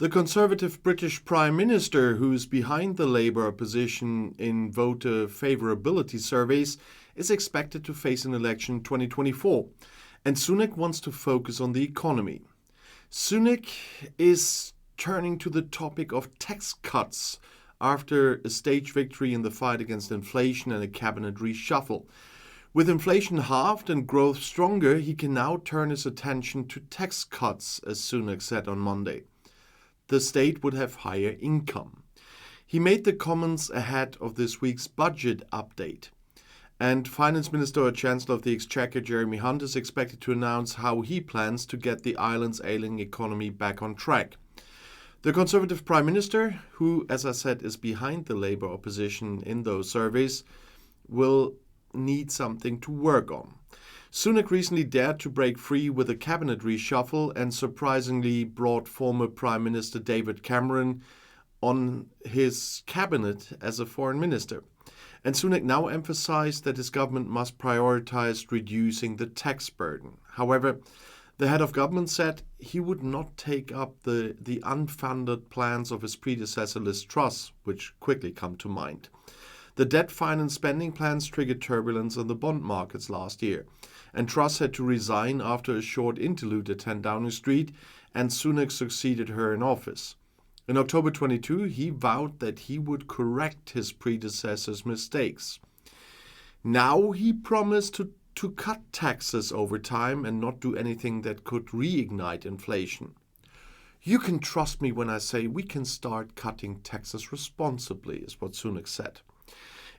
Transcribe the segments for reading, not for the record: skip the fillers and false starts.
The Conservative British Prime Minister, who's behind the Labour opposition in voter favorability surveys, is expected to face an election in 2024, and Sunak wants to focus on the economy. Sunak is turning to the topic of tax cuts after a stage victory in the fight against inflation and a cabinet reshuffle. With inflation halved and growth stronger, he can now turn his attention to tax cuts, as Sunak said on Monday. The state would have higher income. He made the comments ahead of this week's budget update. And Finance Minister or Chancellor of the Exchequer Jeremy Hunt is expected to announce how he plans to get the island's ailing economy back on track. The Conservative Prime Minister, who, as I said, is behind the Labour opposition in those surveys, will need something to work on. Sunak recently dared to break free with a cabinet reshuffle and surprisingly brought former Prime Minister David Cameron on his cabinet as a foreign minister. And Sunak now emphasized that his government must prioritize reducing the tax burden. However, the head of government said he would not take up the unfunded plans of his predecessor Liz Truss, which quickly come to mind. The debt finance spending plans triggered turbulence on the bond markets last year, and Truss had to resign after a short interlude at 10 Downing Street, and Sunak succeeded her in office. In October 22, he vowed that he would correct his predecessor's mistakes. Now he promised to cut taxes over time and not do anything that could reignite inflation. You can trust me when I say we can start cutting taxes responsibly, is what Sunak said.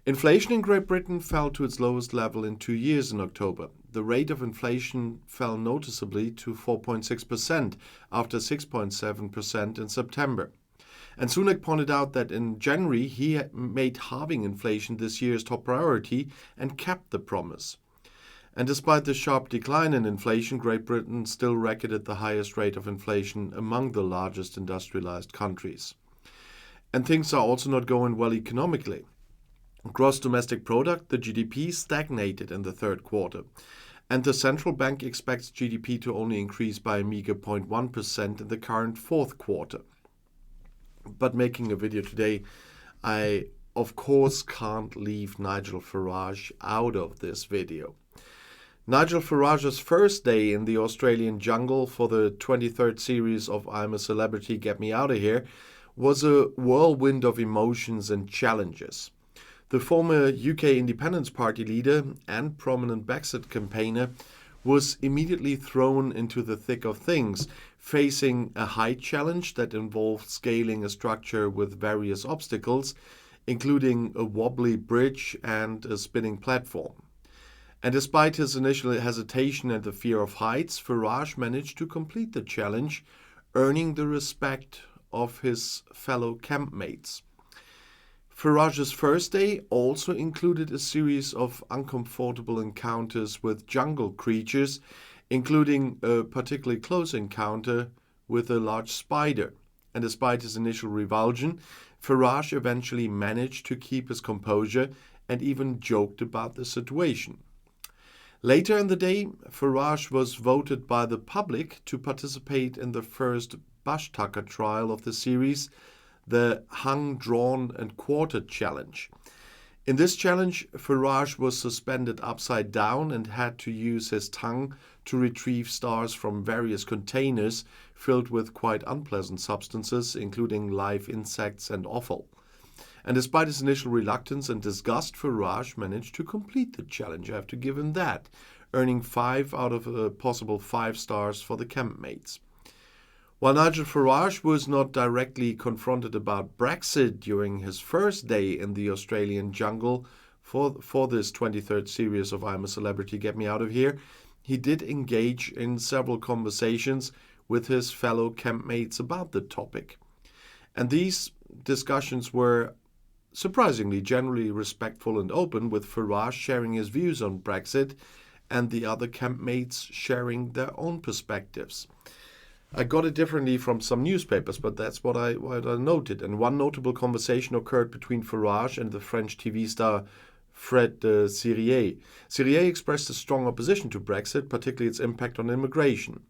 Inflation in Great Britain fell to its lowest level in 2 years in October. The rate of inflation fell noticeably to 4.6% after 6.7% in September. And Sunak pointed out that in January he had made halving inflation this year his top priority and kept the promise. And despite the sharp decline in inflation, Great Britain still recorded the highest rate of inflation among the largest industrialized countries. And things are also not going well economically. Gross domestic product, the GDP, stagnated in the third quarter, and the central bank expects GDP to only increase by a meager 0.1% in the current fourth quarter. But making a video today, I of course can't leave Nigel Farage out of this video. Nigel Farage's first day in the Australian jungle for the 23rd series of I'm a Celebrity, Get Me Out of Here was a whirlwind of emotions and challenges. The former UK Independence Party leader and prominent Brexit campaigner was immediately thrown into the thick of things, facing a height challenge that involved scaling a structure with various obstacles, including a wobbly bridge and a spinning platform. And despite his initial hesitation and the fear of heights, Farage managed to complete the challenge, earning the respect of his fellow campmates. Farage's first day also included a series of uncomfortable encounters with jungle creatures, including a particularly close encounter with a large spider. And despite his initial revulsion, Farage eventually managed to keep his composure and even joked about the situation. Later in the day, Farage was voted by the public to participate in the first bush tucker trial of the series, the Hung, Drawn and Quartered Challenge. In this challenge, Farage was suspended upside down and had to use his tongue to retrieve stars from various containers filled with quite unpleasant substances, including live insects and offal. And despite his initial reluctance and disgust, Farage managed to complete the challenge. I have to give him that, earning 5 out of a possible 5 stars for the campmates. While Nigel Farage was not directly confronted about Brexit during his first day in the Australian jungle for this 23rd series of I'm a Celebrity, Get Me Out of Here, he did engage in several conversations with his fellow campmates about the topic. And these discussions were surprisingly generally respectful and open, with Farage sharing his views on Brexit and the other campmates sharing their own perspectives. I got it differently from some newspapers, but that's what I noted. And one notable conversation occurred between Farage and the French TV star Fred Sirier. Sirier expressed a strong opposition to Brexit, particularly its impact on immigration.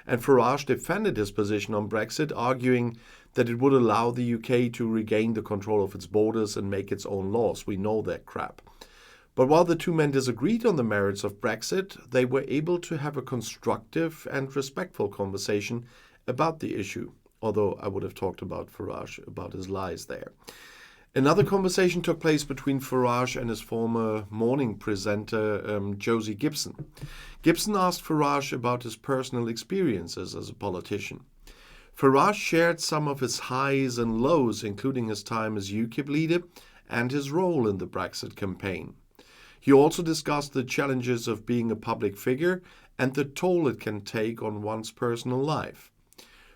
And Farage defended his position on Brexit, arguing that it would allow the UK to regain the control of its borders and make its own laws. We know that crap. But while the two men disagreed on the merits of Brexit, they were able to have a constructive and respectful conversation about the issue, although I would have talked about Farage, about his lies there. Another conversation took place between Farage and his former morning presenter, Josie Gibson. Gibson asked Farage about his personal experiences as a politician. Farage shared some of his highs and lows, including his time as UKIP leader and his role in the Brexit campaign. He also discussed the challenges of being a public figure and the toll it can take on one's personal life.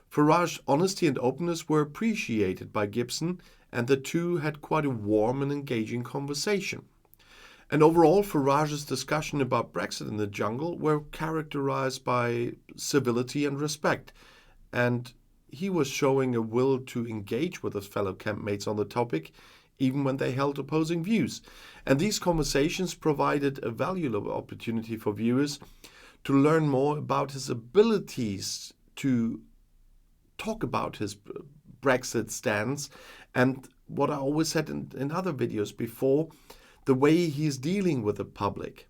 Farage's honesty and openness were appreciated by Gibson, and the two had quite a warm and engaging conversation. And overall, Farage's discussion about Brexit in the jungle were characterized by civility and respect, and he was showing a will to engage with his fellow campmates on the topic, even when they held opposing views. And these conversations provided a valuable opportunity for viewers to learn more about his abilities to talk about his Brexit stance, and what I always said in other videos before, the way he's dealing with the public.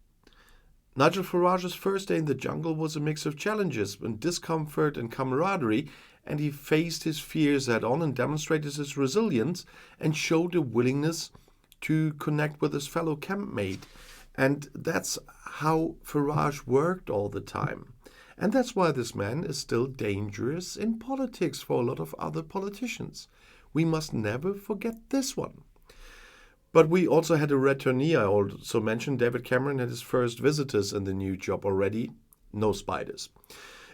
Nigel Farage's first day in the jungle was a mix of challenges and discomfort and camaraderie, and he faced his fears head-on and demonstrated his resilience and showed a willingness to connect with his fellow campmate. And that's how Farage worked all the time. And that's why this man is still dangerous in politics for a lot of other politicians. We must never forget this one. But we also had a returnee. I also mentioned David Cameron had his first visitors in the new job already. No spiders.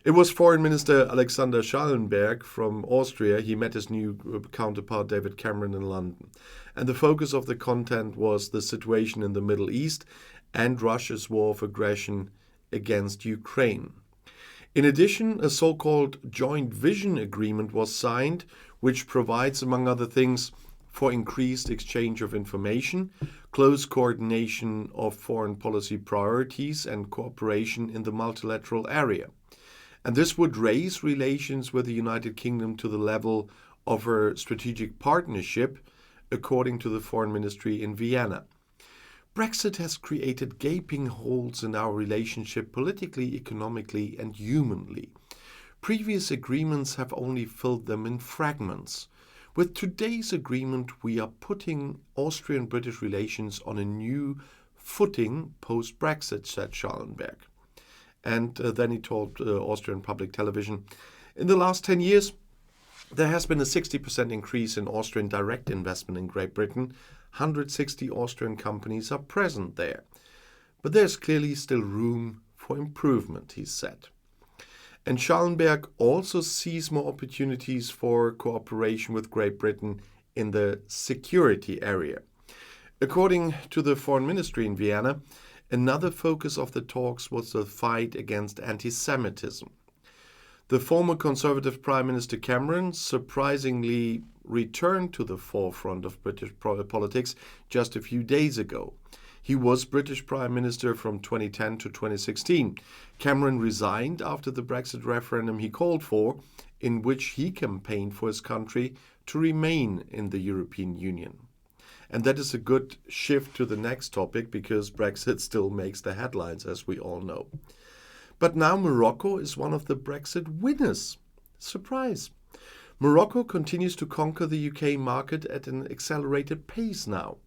It was Foreign Minister Alexander Schallenberg from Austria. He met his new counterpart David Cameron in London. And the focus of the content was the situation in the Middle East and Russia's war of aggression against Ukraine. In addition, a so-called joint vision agreement was signed, which provides, among other things, for increased exchange of information, close coordination of foreign policy priorities, and cooperation in the multilateral area. And this would raise relations with the United Kingdom to the level of a strategic partnership, according to the Foreign Ministry in Vienna. Brexit has created gaping holes in our relationship politically, economically, and humanly. Previous agreements have only filled them in fragments. With today's agreement, we are putting Austrian-British relations on a new footing post-Brexit, said Schallenberg. And then he told Austrian public television, in the last 10 years, there has been a 60% increase in Austrian direct investment in Great Britain. 160 Austrian companies are present there. But there's clearly still room for improvement, he said. And Schallenberg also sees more opportunities for cooperation with Great Britain in the security area. According to the Foreign Ministry in Vienna, another focus of the talks was the fight against anti-Semitism. The former Conservative Prime Minister Cameron surprisingly returned to the forefront of British politics just a few days ago. He was British Prime Minister from 2010 to 2016. Cameron resigned after the Brexit referendum he called for, in which he campaigned for his country to remain in the European Union. And that is a good shift to the next topic, because Brexit still makes the headlines, as we all know. But now Morocco is one of the Brexit winners. Surprise! Morocco continues to conquer the UK market at an accelerated pace now.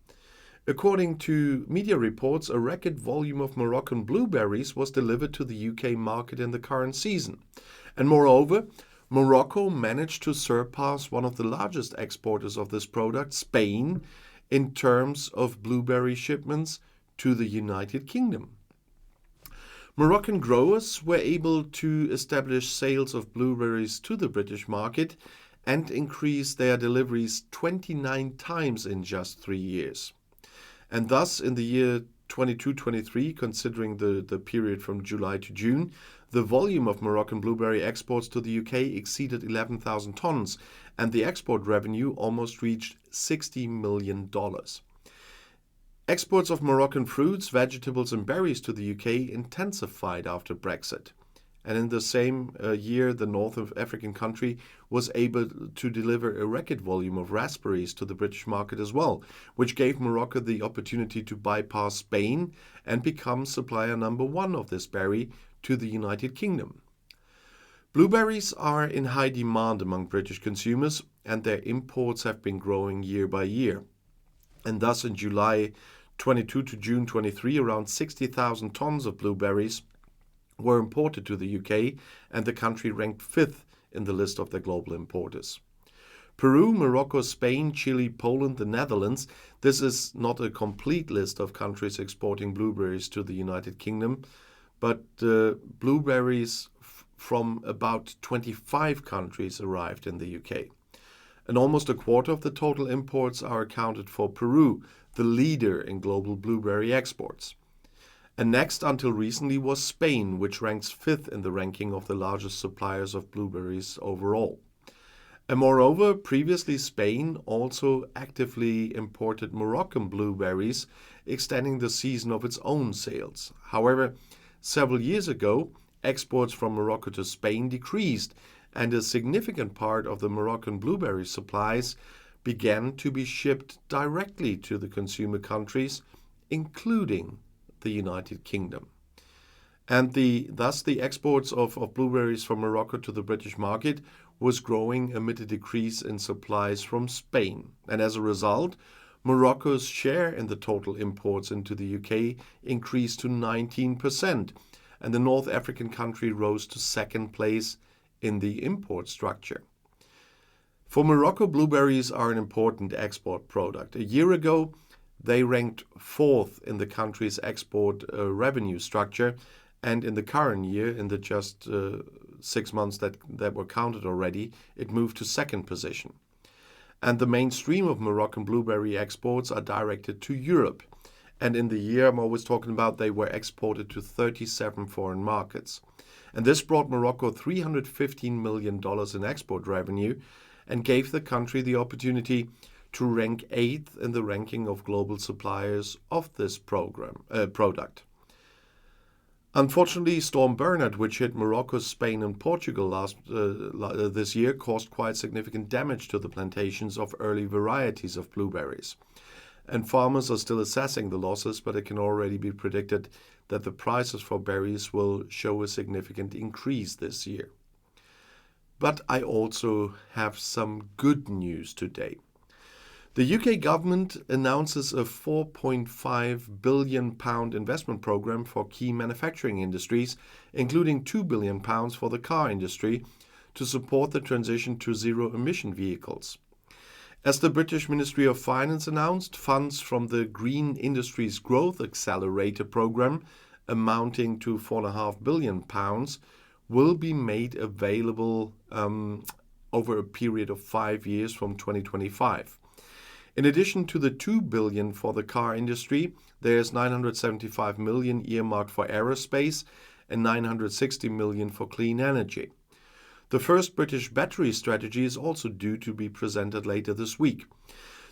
According to media reports, a record volume of Moroccan blueberries was delivered to the UK market in the current season. And moreover, Morocco managed to surpass one of the largest exporters of this product, Spain, in terms of blueberry shipments to the United Kingdom. Moroccan growers were able to establish sales of blueberries to the British market and increase their deliveries 29 times in just 3 years. And thus, in the year 22-23, considering the period from July to June, the volume of Moroccan blueberry exports to the UK exceeded 11,000 tons, and the export revenue almost reached $60 million. Exports of Moroccan fruits, vegetables and berries to the UK intensified after Brexit. And in the same year, the North African country was able to deliver a record volume of raspberries to the British market as well, which gave Morocco the opportunity to bypass Spain and become supplier number one of this berry to the United Kingdom. Blueberries are in high demand among British consumers, and their imports have been growing year by year. And thus, in July 22 to June 23, around 60,000 tons of blueberries were imported to the UK, and the country ranked fifth in the list of the global importers. Peru, Morocco, Spain, Chile, Poland, the Netherlands. This is not a complete list of countries exporting blueberries to the United Kingdom, but blueberries from about 25 countries arrived in the UK. And almost a quarter of the total imports are accounted for Peru, the leader in global blueberry exports. And next, until recently, was Spain, which ranks fifth in the ranking of the largest suppliers of blueberries overall. And moreover, previously Spain also actively imported Moroccan blueberries, extending the season of its own sales. However, several years ago, exports from Morocco to Spain decreased, and a significant part of the Moroccan blueberry supplies began to be shipped directly to the consumer countries, including the United Kingdom. And thus the exports of blueberries from Morocco to the British market was growing amid a decrease in supplies from Spain. And as a result, Morocco's share in the total imports into the UK increased to 19%, and the North African country rose to second place in the import structure. For Morocco, blueberries are an important export product. A year ago, they ranked fourth in the country's export revenue structure, and in the current year, in the just 6 months that were counted already, it moved to second position. And the mainstream of Moroccan blueberry exports are directed to Europe. And in the year I'm always talking about, they were exported to 37 foreign markets. And this brought Morocco $315 million in export revenue and gave the country the opportunity to rank 8th in the ranking of global suppliers of this product. Unfortunately, Storm Bernard, which hit Morocco, Spain and Portugal this year, caused quite significant damage to the plantations of early varieties of blueberries. And farmers are still assessing the losses, but it can already be predicted that the prices for berries will show a significant increase this year. But I also have some good news today. The UK government announces a £4.5 billion investment programme for key manufacturing industries, including £2 billion for the car industry, to support the transition to zero-emission vehicles. As the British Ministry of Finance announced, funds from the Green Industries Growth Accelerator programme, amounting to £4.5 billion, will be made available over a period of 5 years from 2025. In addition to the $2 billion for the car industry, there is $975 million earmarked for aerospace and $960 million for clean energy. The first British battery strategy is also due to be presented later this week.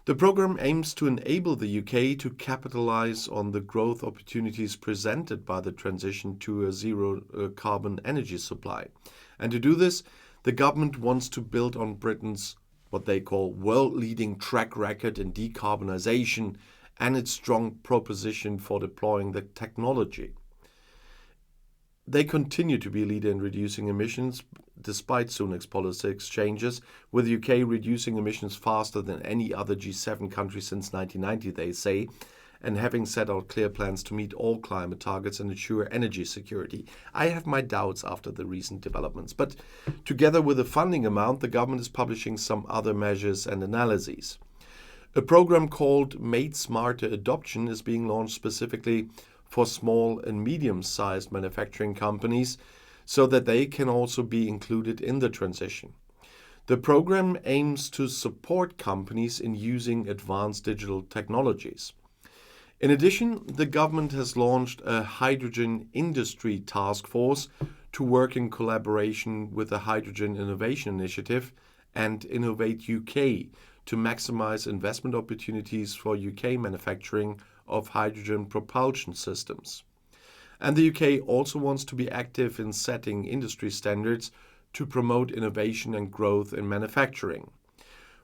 The program aims to enable the UK to capitalize on the growth opportunities presented by the transition to a zero-carbon energy supply. And to do this, the government wants to build on Britain's what they call world-leading track record in decarbonization and its strong proposition for deploying the technology. They continue to be a leader in reducing emissions despite Sunak's politics changes, with the UK reducing emissions faster than any other G7 country since 1990, they say, and having set out clear plans to meet all climate targets and ensure energy security. I have my doubts after the recent developments, but together with the funding amount, the government is publishing some other measures and analyses. A program called Made Smarter Adoption is being launched specifically for small and medium-sized manufacturing companies so that they can also be included in the transition. The program aims to support companies in using advanced digital technologies. In addition, the government has launched a hydrogen industry task force to work in collaboration with the Hydrogen Innovation Initiative and Innovate UK to maximize investment opportunities for UK manufacturing of hydrogen propulsion systems. And the UK also wants to be active in setting industry standards to promote innovation and growth in manufacturing.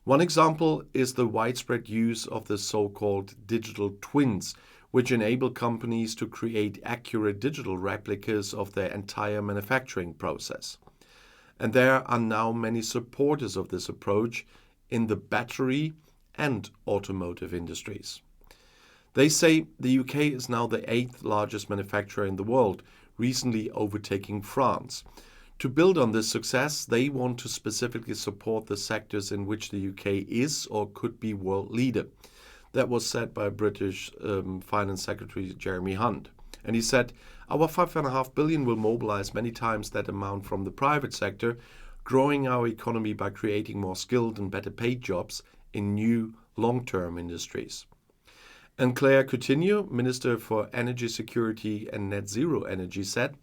One example is the widespread use of the so-called digital twins, which enable companies to create accurate digital replicas of their entire manufacturing process. And there are now many supporters of this approach in the battery and automotive industries. They say the UK is now the 8th largest manufacturer in the world, recently overtaking France. To build on this success, they want to specifically support the sectors in which the UK is or could be world leader. That was said by British Finance Secretary Jeremy Hunt. And he said, our 5.5 billion will mobilize many times that amount from the private sector, growing our economy by creating more skilled and better paid jobs in new long-term industries. And Claire Coutinho, Minister for Energy Security and Net Zero Energy, said,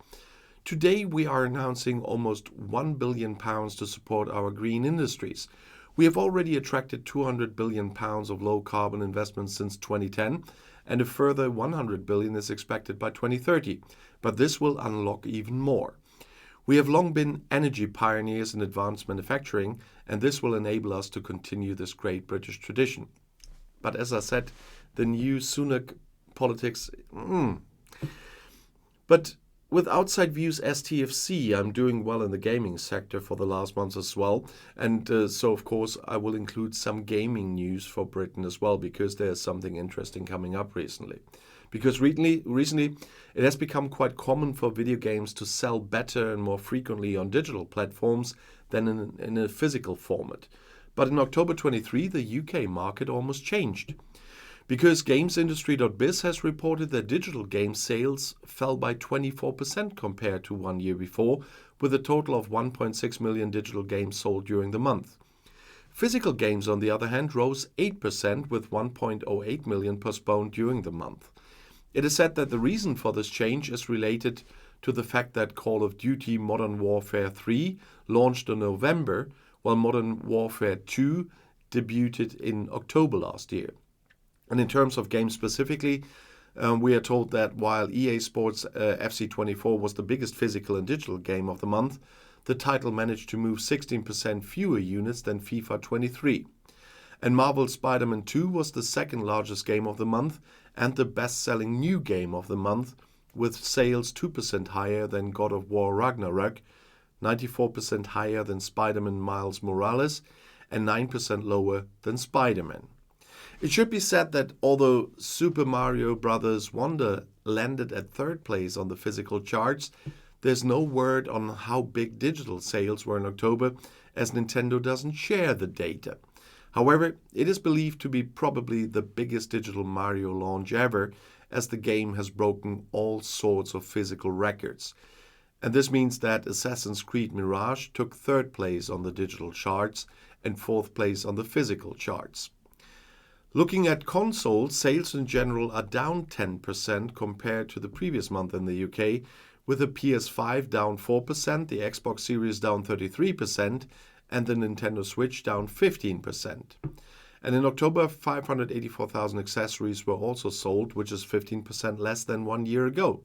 today we are announcing almost £1 billion to support our green industries. We have already attracted £200 billion of low-carbon investments since 2010, and a further £100 billion is expected by 2030. But this will unlock even more. We have long been energy pioneers in advanced manufacturing, and this will enable us to continue this great British tradition. But as I said, the new Sunak politics. But with Outside Views STFC, I'm doing well in the gaming sector for the last months as well. And so, of course, I will include some gaming news for Britain as well, because there's something interesting coming up recently. Because recently, it has become quite common for video games to sell better and more frequently on digital platforms than in a physical format. But in October 23, the UK market almost changed. Because GamesIndustry.biz has reported that digital game sales fell by 24% compared to 1 year before, with a total of 1.6 million digital games sold during the month. Physical games, on the other hand, rose 8%, with 1.08 million postponed during the month. It is said that the reason for this change is related to the fact that Call of Duty Modern Warfare 3 launched in November, while Modern Warfare 2 debuted in October last year. And in terms of games specifically, we are told that while EA Sports FC24 was the biggest physical and digital game of the month, the title managed to move 16% fewer units than FIFA 23. And Marvel's Spider-Man 2 was the second largest game of the month and the best-selling new game of the month, with sales 2% higher than God of War Ragnarok, 94% higher than Spider-Man Miles Morales, and 9% lower than Spider-Man. It should be said that although Super Mario Bros. Wonder landed at 3rd place on the physical charts, there's no word on how big digital sales were in October, as Nintendo doesn't share the data. However, it is believed to be probably the biggest digital Mario launch ever, as the game has broken all sorts of physical records. And this means that Assassin's Creed Mirage took 3rd place on the digital charts and 4th place on the physical charts. Looking at consoles, sales in general are down 10% compared to the previous month in the UK, with the PS5 down 4%, the Xbox Series down 33%, and the Nintendo Switch down 15%. And in October, 584,000 accessories were also sold, which is 15% less than 1 year ago.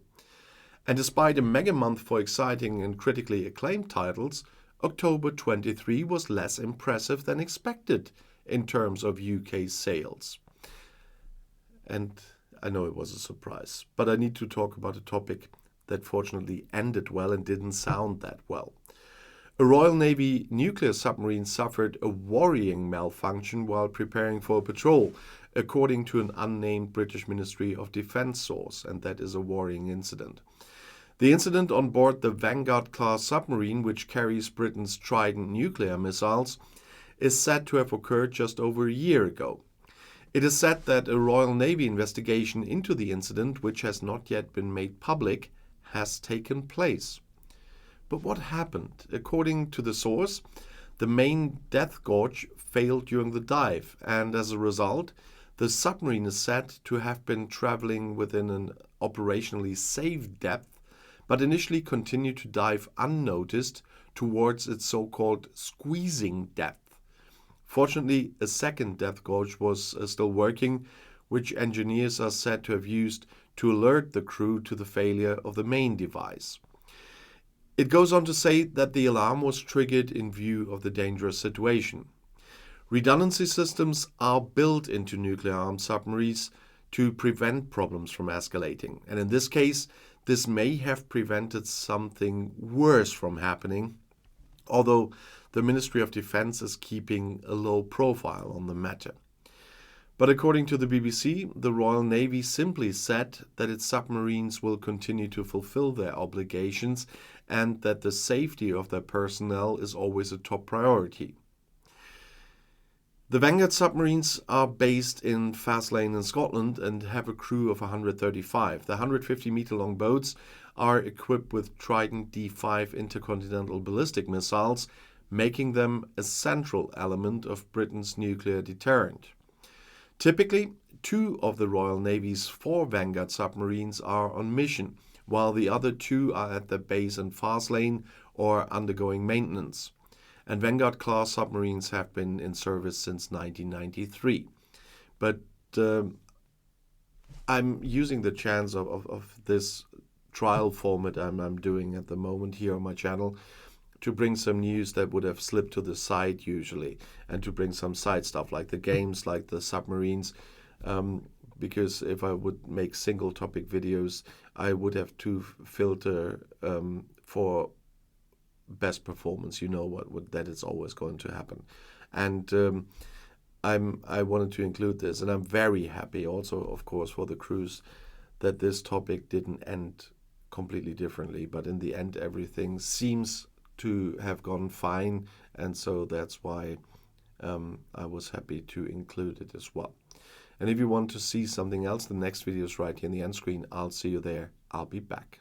And despite a mega month for exciting and critically acclaimed titles, October 23 was less impressive than expected in terms of UK sales. And I know it was a surprise, but I need to talk about a topic that fortunately ended well and didn't sound that well. A Royal Navy nuclear submarine suffered a worrying malfunction while preparing for a patrol, according to an unnamed British Ministry of Defence source, and that is a worrying incident. The incident on board the Vanguard-class submarine, which carries Britain's Trident nuclear missiles, is said to have occurred just over a year ago. It is said that a Royal Navy investigation into the incident, which has not yet been made public, has taken place. But what happened? According to the source, the main death gauge failed during the dive, and as a result, the submarine is said to have been traveling within an operationally safe depth, but initially continued to dive unnoticed towards its so-called squeezing depth. Fortunately, a second depth gauge was still working, which engineers are said to have used to alert the crew to the failure of the main device. It goes on to say that the alarm was triggered in view of the dangerous situation. Redundancy systems are built into nuclear-armed submarines to prevent problems from escalating. And in this case, this may have prevented something worse from happening, although the Ministry of Defense is keeping a low profile on the matter. But according to the BBC, the Royal Navy simply said that its submarines will continue to fulfill their obligations and that the safety of their personnel is always a top priority. The Vanguard submarines are based in Faslane in Scotland and have a crew of 135. The 150-meter-long boats are equipped with Trident D5 intercontinental ballistic missiles, making them a central element of Britain's nuclear deterrent. Typically, 2 of the Royal Navy's 4 Vanguard submarines are on mission, while the other 2 are at their base in Faslane or undergoing maintenance. And Vanguard-class submarines have been in service since 1993. But I'm using the chance of this trial format I'm doing at the moment here on my channel to bring some news that would have slipped to the side usually, and to bring some side stuff like the games, like the submarines, because if I would make single topic videos, I would have to filter for best performance. You know what that is always going to happen. And I wanted to include this, and I'm very happy also, of course, for the crews that this topic didn't end completely differently, but in the end everything seems to have gone fine, and so that's why I was happy to include it as well. And if you want to see something else, the next video is right here in the end screen. I'll see you there. I'll be back.